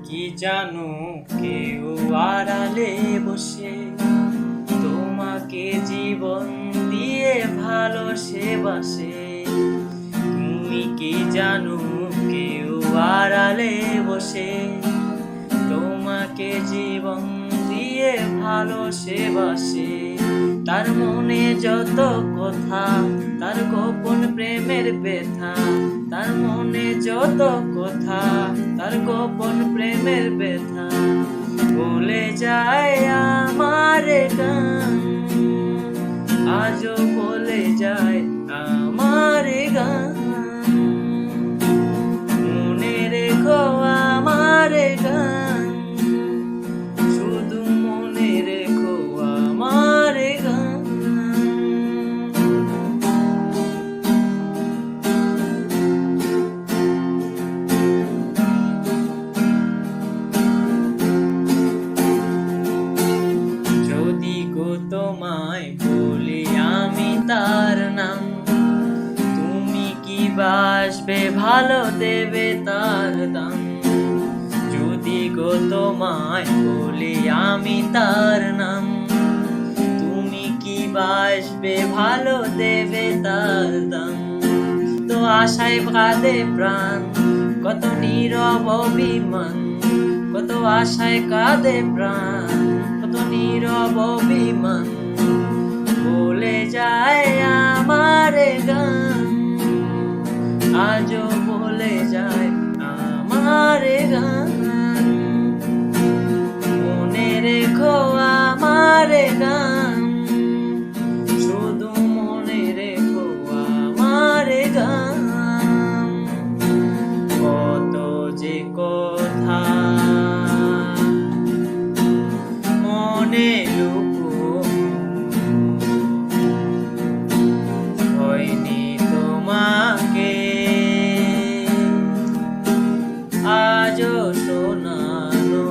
কি জানো কেউ আড়ালে বসে তোমাকে জীবন দিয়ে ভালোবাসে। তুমি কি জানো কেউ আড়ালে বসে তোমাকে জীবন দিয়ে ভালোবাসে। তার মনে যত কথা, তার গোপন প্রেমের ব্যথা, তার মনে যত কথা, তার গোপন প্রেমের ব্যথা বলে যায় আমার গান, আজও বলে যায় আমার গান। মনে রেখো আমার গান, শুধু মনে রেখো আমার গান। যদি গো তোমায় বলি আমি তার নাম, তুমি কি বাসবে ভালো দেবে তার দাম। যদি গো তোমায় বলি আমি তার নাম, তুমি কি বাসবে ভালো দেবে তার দাম। তো আশায় কাঁদে প্রাণ, কত নীরব অভিমান, কত আশায় কাঁদে প্রাণ, কত নীরব অভিমান বলে যায় আমার গান, আজও বলে যায় আমার গান। মনে রেখো আমার গান, শুধু মনে রেখো আমার গান। কত যে কথা মনে হয়নি তোমাকে আজও শোনানো।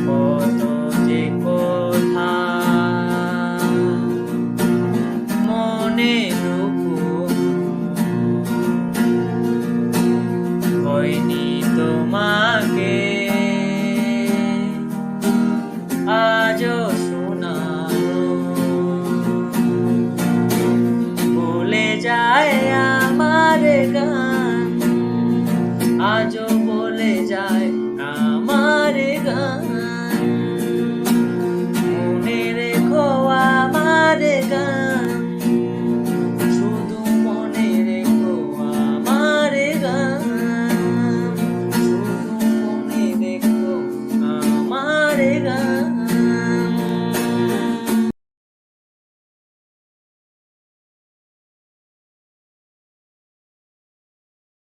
কত যে কথা মনে হয়নি তোমাকে আজও শোনানো। বলে যায় আমার গান, আজও